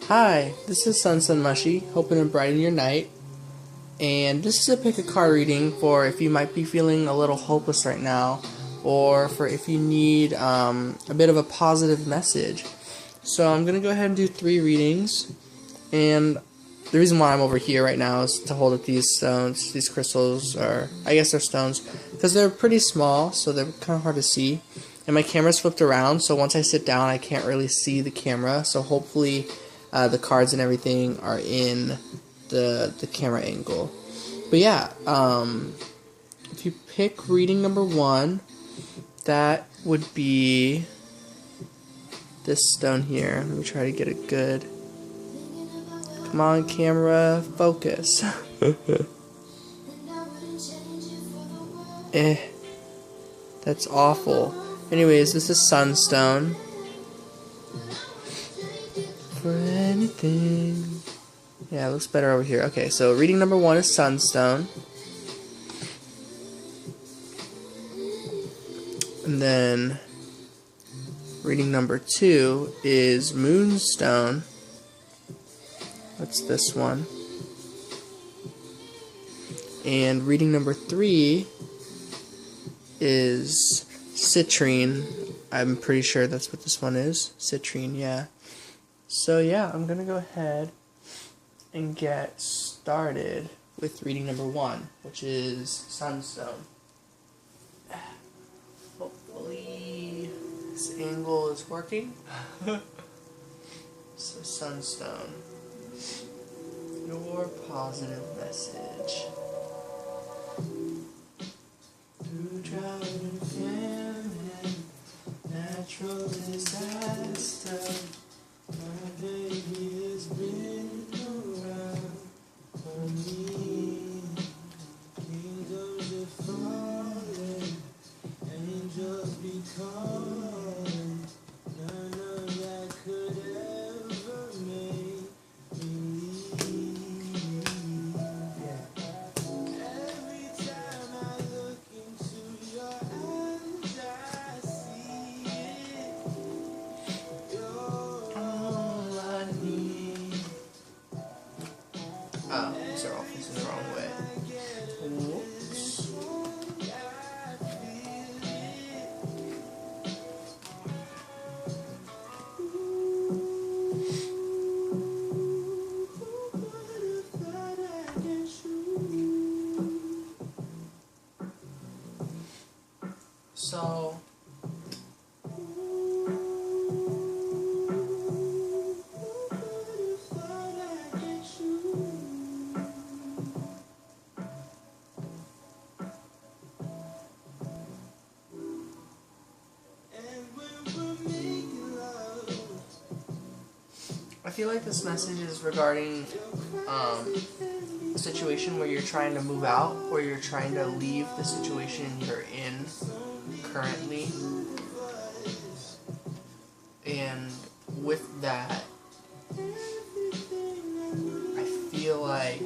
Hi, this is Sun Mushy, hoping to brighten your night. And this is a pick a card reading for if you might be feeling a little hopeless right now, or for if you need a bit of a positive message. So I'm going to go ahead and do 3 readings. And the reason why I'm over here right now is to hold up these stones, these crystals, or I guess they're stones, because they're pretty small, so they're kind of hard to see. And my camera's flipped around, so once I sit down I can't really see the camera, so hopefully the cards and everything are in the camera angle. But yeah, if you pick reading number 1, that would be this stone here. Let me try to get it good. Come on, camera, focus. That's awful. Anyways, this is sunstone. For anything. Yeah, it looks better over here. Okay, so reading number 1 is sunstone. And then reading number 2 is moonstone. That's this one. And reading number 3 is citrine. I'm pretty sure that's what this one is. Citrine, yeah. So yeah, I'm gonna go ahead and get started with reading number 1, which is sunstone. Hopefully this angle is working. So sunstone, your positive message. Through drought and famine, natural disaster, my baby has been around for me. Kingdoms are falling, angels be calling. None of that could ever make me leave. Every time I look into your eyes, I see it. You're all I need. Oh, these are all facing the wrong way. Whoops. So I feel like this message is regarding a situation where you're trying to move out, or you're trying to leave the situation you're in currently. And with that, I feel like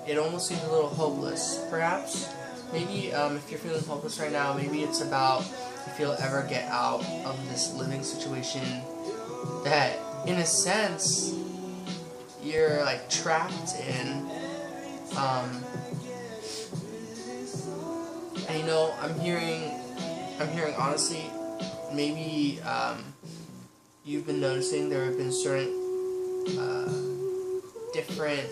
it almost seems a little hopeless, perhaps. Maybe if you're feeling hopeless right now, maybe it's about if you'll ever get out of this living situation that, in a sense, you're like trapped in. And you know, I'm hearing honestly, maybe you've been noticing there have been certain different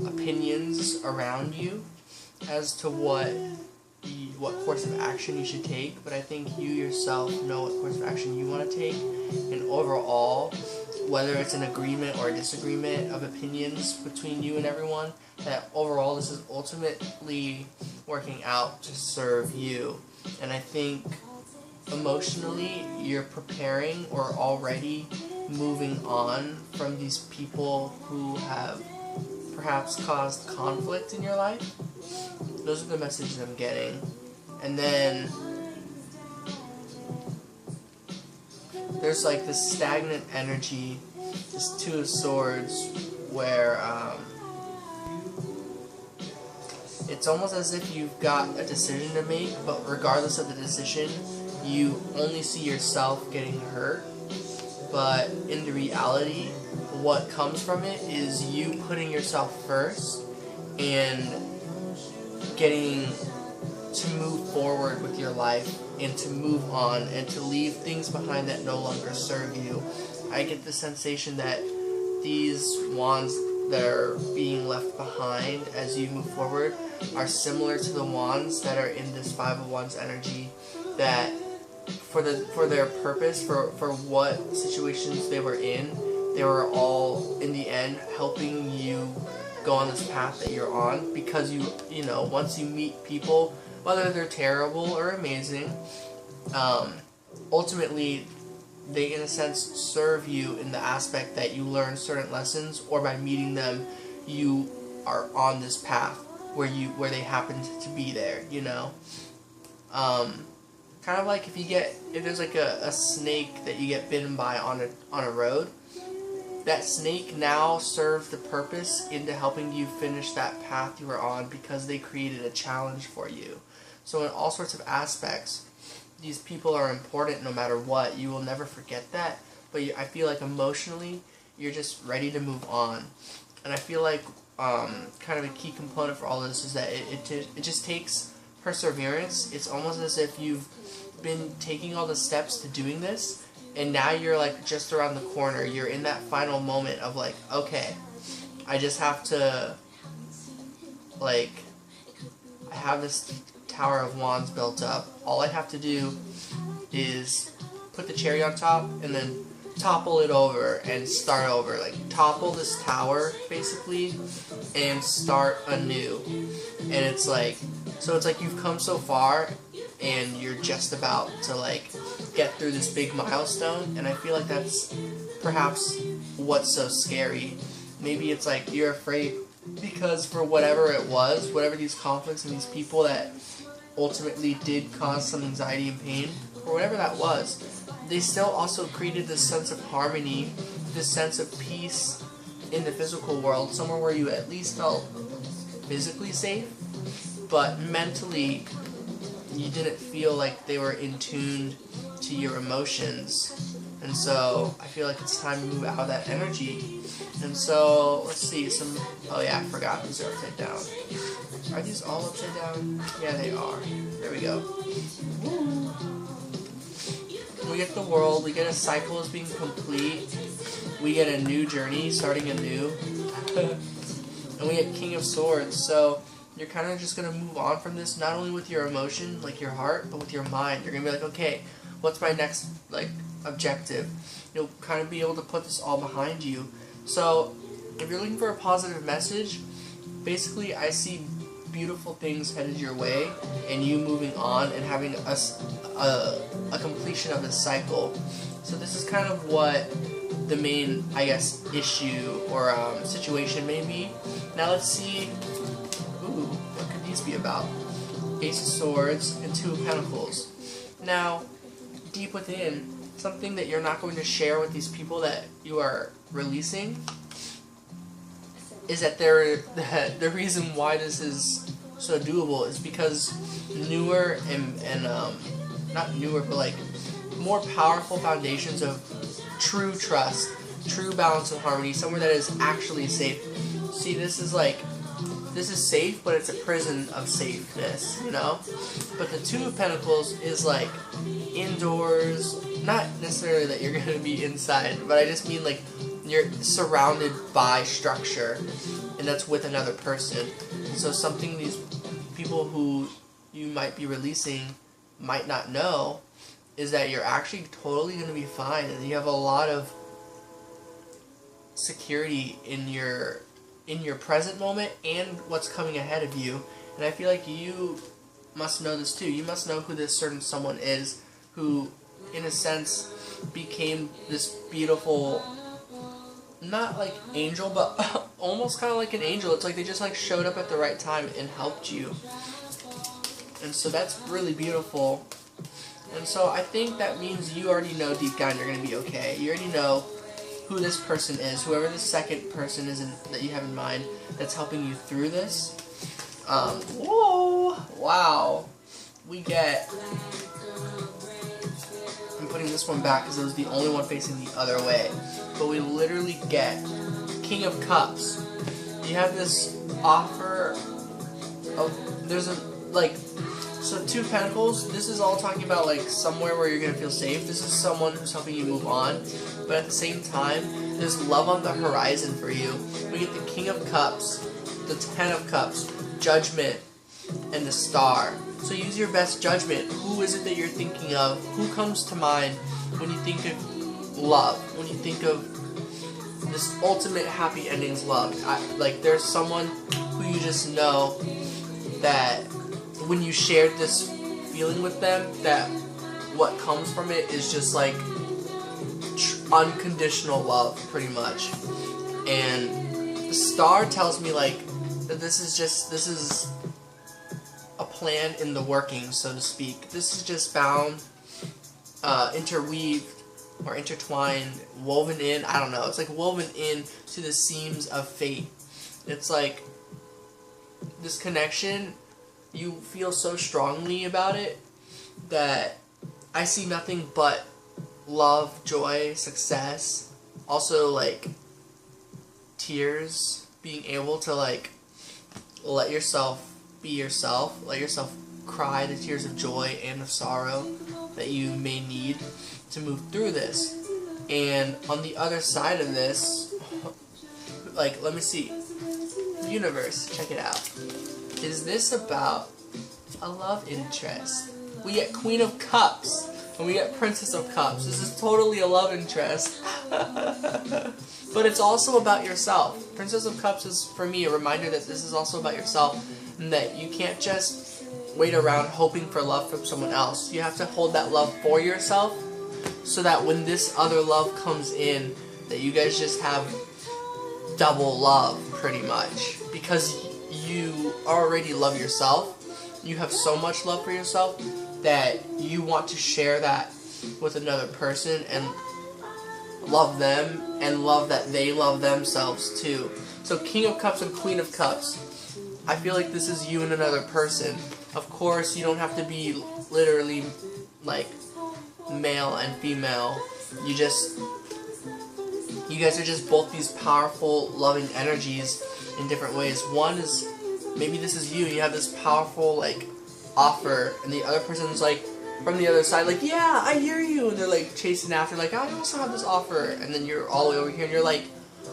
opinions around you as to what course of action you should take, but I think you yourself know what course of action you want to take, and overall, whether it's an agreement or a disagreement of opinions between you and everyone, that overall this is ultimately working out to serve you. And I think emotionally you're preparing or already moving on from these people who have perhaps caused conflict in your life. Those are the messages I'm getting. And then there's like this stagnant energy, this 2 of Swords, where it's almost as if you've got a decision to make, but regardless of the decision, you only see yourself getting hurt, but in the reality, what comes from it is you putting yourself first and getting to move forward with your life and to move on and to leave things behind that no longer serve you. I get the sensation that these wands that are being left behind as you move forward are similar to the wands that are in this Five of Wands energy, that for their purpose, for what situations they were in, they were all in the end helping you go on this path that you're on, because you know, once you meet people, whether they're terrible or amazing, ultimately they in a sense serve you in the aspect that you learn certain lessons, or by meeting them you are on this path where they happen to be there, you know. Kind of like if there's like a snake that you get bitten by on a road, that snake now serves the purpose into helping you finish that path you were on because they created a challenge for you. So in all sorts of aspects, these people are important no matter what. You will never forget that, but I feel like emotionally you're just ready to move on. And I feel like kind of a key component for all this is that it just takes perseverance. It's almost as if you've been taking all the steps to doing this, and now you're like just around the corner. You're in that final moment of like, okay, I just have to, like, I have this Tower of Wands built up. All I have to do is put the cherry on top and then topple it over and start over. Like, topple this tower basically and start anew. And it's like, so it's like you've come so far and you're just about to like get through this big milestone, and I feel like that's perhaps what's so scary. Maybe it's like you're afraid because for whatever it was, whatever these conflicts and these people that ultimately did cause some anxiety and pain, or whatever that was, they still also created this sense of harmony, this sense of peace in the physical world, somewhere where you at least felt physically safe, but mentally you didn't feel like they were in tune to your emotions. And so I feel like it's time to move out of that energy. And so let's see, oh yeah, I forgot these are upside down. Are these all upside down? Yeah, they are. There we go. We get the world, we get a cycle as being complete, we get a new journey, starting anew, and we get King of Swords. So you're kind of just going to move on from this, not only with your emotion, like your heart, but with your mind. You're going to be like, okay, what's my next like objective? You'll kind of be able to put this all behind you. So if you're looking for a positive message, basically I see beautiful things headed your way, and you moving on and having a completion of this cycle. So this is kind of what the main, I guess, issue or situation may be. Now let's see, what could these be about? Ace of Swords and Two of Pentacles. Now, deep within, something that you're not going to share with these people that you are releasing is that the reason why this is so doable is because newer and not newer, but like more powerful foundations of true trust, true balance and harmony, somewhere that is actually safe. See, this is safe, but it's a prison of safeness, you know? But the Two of Pentacles is like indoors, not necessarily that you're going to be inside, but I just mean like you're surrounded by structure, and that's with another person. So something these people who you might be releasing might not know is that you're actually totally going to be fine, and you have a lot of security in your present moment and what's coming ahead of you. And I feel like you must know this too. You must know who this certain someone is who, in a sense, became this beautiful, not like angel, but almost kind of like an angel. It's like they just like showed up at the right time and helped you. And so that's really beautiful. And so I think that means you already know deep down you're going to be okay. You already know who this person is, whoever the second person is that you have in mind that's helping you through this. Whoa! Wow. We get this one back because it was the only one facing the other way. But we literally get King of Cups. You have this offer of, there's a, like, so Two of Pentacles, this is all talking about like somewhere where you're going to feel safe. This is someone who's helping you move on. But at the same time, there's love on the horizon for you. We get the King of Cups, the Ten of Cups, Judgment, and the Star. So use your best judgment. Who is it that you're thinking of? Who comes to mind when you think of love? When you think of this ultimate happy endings love? Like there's someone who you just know that when you shared this feeling with them, that what comes from it is just like unconditional love, pretty much. And the Star tells me like that this is a plan in the working, so to speak. This is just bound, interweaved, or intertwined, woven in, I don't know, it's like woven in to the seams of fate. It's like this connection, you feel so strongly about it that I see nothing but love, joy, success, also like tears, being able to like let yourself be yourself, let yourself cry the tears of joy and of sorrow that you may need to move through this. And on the other side of this, like, let me see, universe, check it out. Is this about a love interest? We get Queen of Cups and we get Princess of Cups. This is totally a love interest. But it's also about yourself. Princess of Cups is, for me, a reminder that this is also about yourself, and that you can't just wait around hoping for love from someone else. You have to hold that love for yourself, so that when this other love comes in, that you guys just have double love, pretty much. Because you already love yourself. You have so much love for yourself that you want to share that with another person and love them, and love that they love themselves too. So King of Cups and Queen of Cups, I feel like this is you and another person. Of course, you don't have to be literally like male and female. You guys are just both these powerful, loving energies in different ways. One is, maybe this is you have this powerful like offer, and the other person's like from the other side, like, yeah, I hear you, and they're like chasing after, like, I also have this offer, and then you're all the way over here and you're like,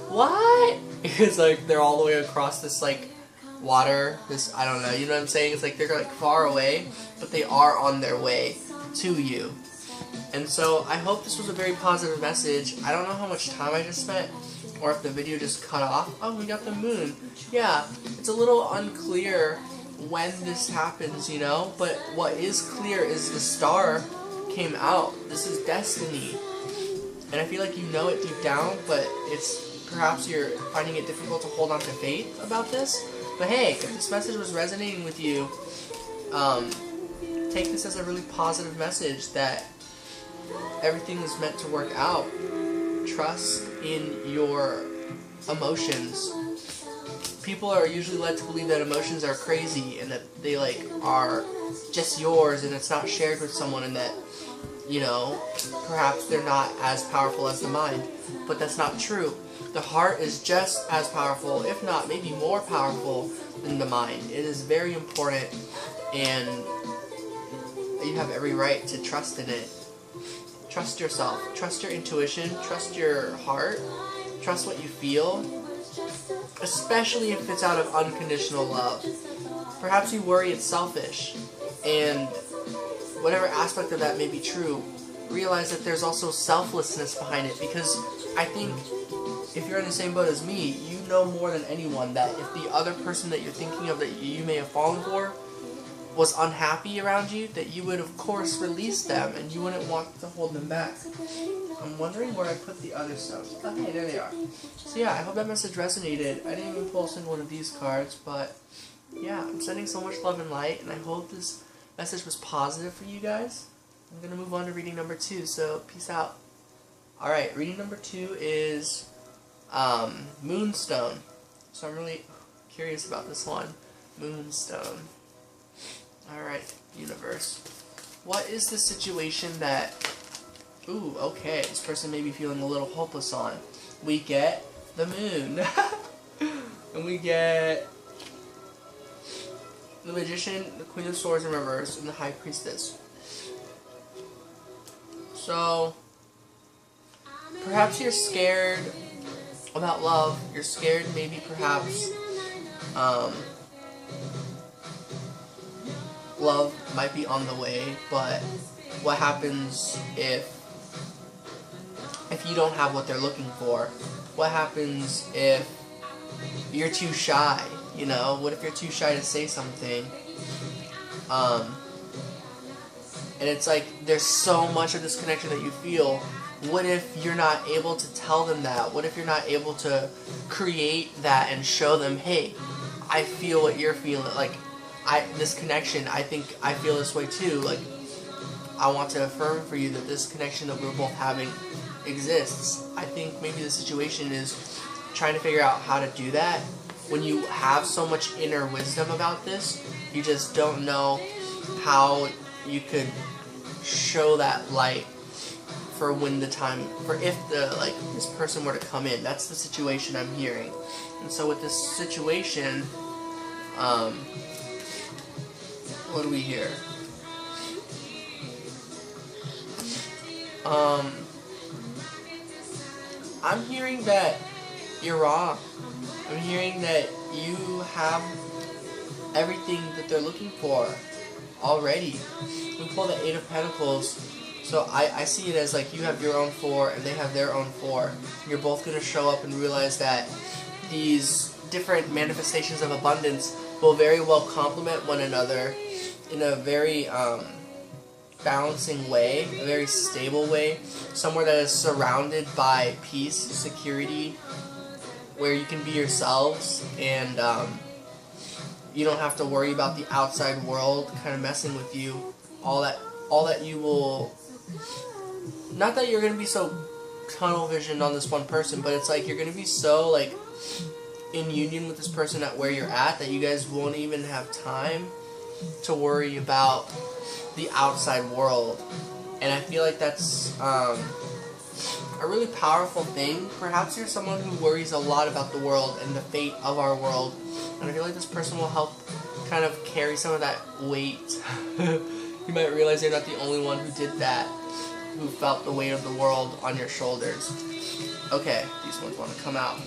what? It's like they're all the way across this like water, this, I don't know, you know what I'm saying? It's like they're like far away, but they are on their way to you. And so I hope this was a very positive message. I don't know how much time I just spent, or if the video just cut off. Oh, we got the moon. Yeah, it's a little unclear when this happens, you know, but what is clear is the Star came out. This is destiny, and I feel like you know it deep down, but it's perhaps you're finding it difficult to hold on to faith about this. But hey, if this message was resonating with you, take this as a really positive message that everything is meant to work out. Trust in your emotions. People are usually led to believe that emotions are crazy and that they like are just yours and it's not shared with someone, and that, you know, perhaps they're not as powerful as the mind. But that's not true. The heart is just as powerful, if not maybe more powerful than the mind. It is very important, and you have every right to trust in it. Trust yourself. Trust your intuition. Trust your heart. Trust what you feel. Especially if it's out of unconditional love. Perhaps you worry it's selfish, and whatever aspect of that may be true, realize that there's also selflessness behind it, because I think if you're in the same boat as me, you know more than anyone that if the other person that you're thinking of that you may have fallen for was unhappy around you, that you would of course release them and you wouldn't want to hold them back. I'm wondering where I put the other stones. Oh hey, there they are. So yeah, I hope that message resonated. I didn't even pull a single one of these cards, but yeah, I'm sending so much love and light, and I hope this message was positive for you guys. I'm going to move on to reading number 2, so peace out. Alright, reading number 2 is Moonstone. So I'm really curious about this one. Moonstone. Alright, universe. What is the situation that Ooh, okay, this person may be feeling a little hopeless on. We get the moon. And we get the Magician, the Queen of Swords in reverse, and the High Priestess. So, perhaps you're scared about love. You're scared maybe perhaps love might be on the way, but what happens if you don't have what they're looking for? What happens if you're too shy? You know, what if you're too shy to say something? And it's like there's so much of this connection that you feel. What if you're not able to tell them that? What if you're not able to create that and show them, hey, I feel what you're feeling. Like, this connection, I think I feel this way too. Like, I want to affirm for you that this connection that we're both having exists. I think maybe the situation is trying to figure out how to do that. When you have so much inner wisdom about this, you just don't know how you could show that light for when the time, for if this person were to come in. That's the situation I'm hearing. And so with this situation, what do we hear? I'm hearing that you're wrong. I'm hearing that you have everything that they're looking for already. We pull the Eight of Pentacles, so I see it as like you have your own 4 and they have their own 4. You're both going to show up and realize that these different manifestations of abundance will very well complement one another in a very balancing way, a very stable way, somewhere that is surrounded by peace, security, where you can be yourselves and you don't have to worry about the outside world kind of messing with you. All that you will, not that you're going to be so tunnel visioned on this one person, but it's like you're going to be so like in union with this person at where you're at that you guys won't even have time to worry about the outside world. And I feel like that's a really powerful thing. Perhaps you're someone who worries a lot about the world and the fate of our world, and I feel like this person will help kind of carry some of that weight. You might realize you're not the only one who did that, who felt the weight of the world on your shoulders. Okay, these ones want to come out.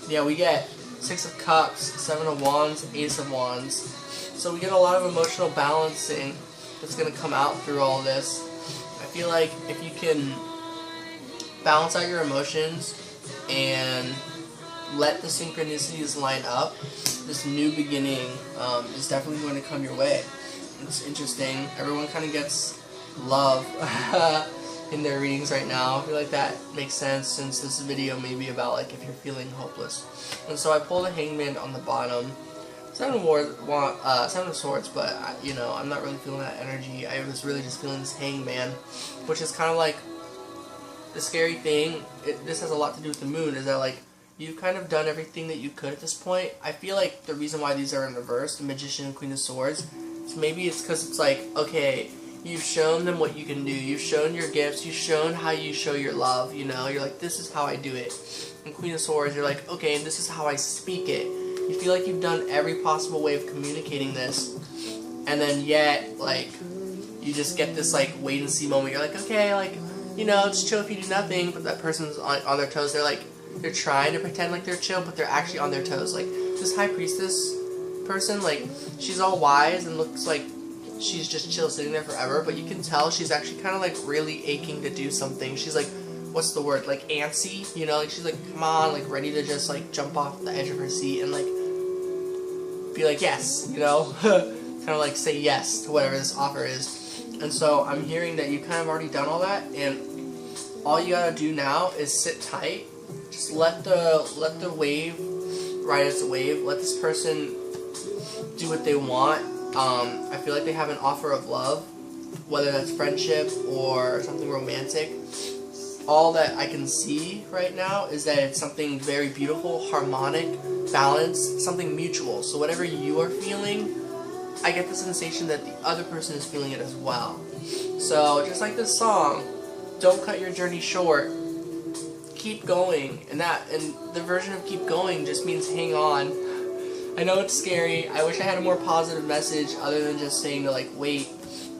Yeah, we get 6 of Cups, 7 of Wands, Ace of Wands. So we get a lot of emotional balancing that's going to come out through all this. I feel like if you can balance out your emotions and let the synchronicities line up, this new beginning is definitely going to come your way. It's interesting. Everyone kind of gets love in their readings right now. I feel like that makes sense since this video may be about like if you're feeling hopeless. And so I pulled a Hangman on the bottom. 7 of Swords, but you know, I'm not really feeling that energy. I was really just feeling this Hangman, which is kind of like the scary thing. This has a lot to do with the moon, is that like you've kind of done everything that you could at this point. I feel like the reason why these are in reverse, the Magician and Queen of Swords, is maybe it's because it's like, okay, you've shown them what you can do. You've shown your gifts. You've shown how you show your love, you know. You're like, this is how I do it. And Queen of Swords, you're like, okay, this is how I speak it. You feel like you've done every possible way of communicating this, and then yet, like, you just get this, like, wait-and-see moment. You're like, okay, like, you know, just chill if you do nothing, but that person's on their toes. They're, like, they're trying to pretend like they're chill, but they're actually on their toes. Like, this High Priestess person, like, she's all wise and looks like she's just chill sitting there forever, but you can tell she's actually kind of, like, really aching to do something. She's, like, what's the word, like, antsy, you know, like, she's, like, come on, like, ready to just, like, jump off the edge of her seat and, like, be like, yes, you know, kind of, like, say yes to whatever this offer is. And so I'm hearing that you've kind of already done all that, and all you gotta do now is sit tight. Just let the wave ride its wave. Let this person do what they want. I feel like they have an offer of love, whether that's friendship or something romantic. All that I can see right now is that it's something very beautiful, harmonic, balanced, something mutual. So whatever you are feeling, I get the sensation that the other person is feeling it as well. So just like this song, don't cut your journey short. Keep going, and the version of keep going just means hang on. I know it's scary. I wish I had a more positive message other than just saying to like wait,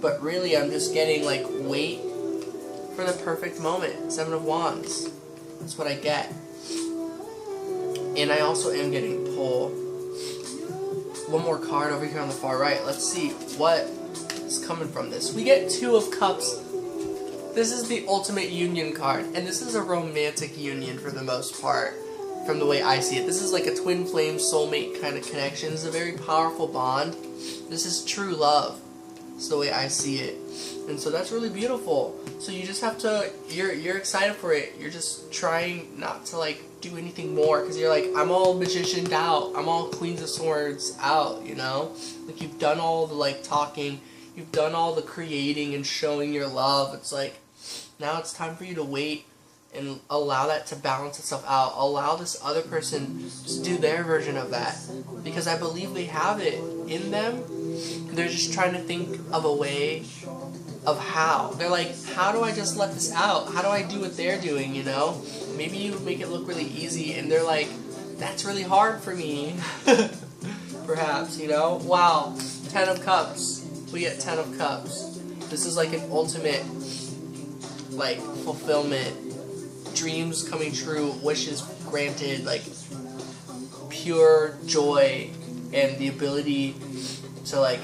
but really I'm just getting like wait for the perfect moment. 7 of Wands. That's what I get. And I also am getting pull. One more card over here on the far right. Let's see what is coming from this. We get 2 of Cups. This is the ultimate union card, and this is a romantic union for the most part, from the way I see it. This is like a twin flame soulmate kind of connection. It's a very powerful bond. This is true love. It's the way I see it. And so that's really beautiful. So you just have to, you're excited for it. You're just trying not to like do anything more, because you're like, I'm all magicianed out. I'm all Queens of Swords out, you know? Like you've done all the like talking. You've done all the creating and showing your love. It's like, now it's time for you to wait and allow that to balance itself out. Allow this other person to do their version of that. Because I believe they have it in them. They're just trying to think of a way of how. They're like, how do I just let this out? How do I do what they're doing, you know? Maybe you make it look really easy, and they're like, that's really hard for me. Perhaps, you know? Wow. 10 of Cups. We get 10 of Cups. This is like an ultimate, like, fulfillment. Dreams coming true, wishes granted, like, pure joy, and the ability to, like,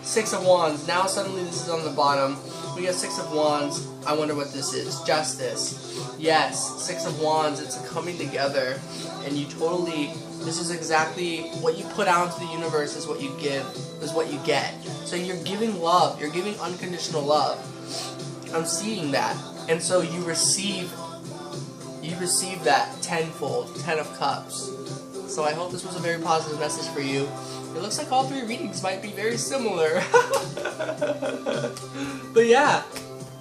6 of Wands. Now suddenly this is on the bottom. We get 6 of Wands. I wonder what this is. Justice. Yes, 6 of Wands. It's a coming together, and you totally, this is exactly what you put out into the universe is what you give, is what you get. So you're giving love. You're giving unconditional love. I'm seeing that. And so you receive that tenfold, 10 of Cups. So I hope this was a very positive message for you. It looks like all 3 readings might be very similar. But yeah,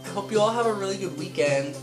I hope you all have a really good weekend.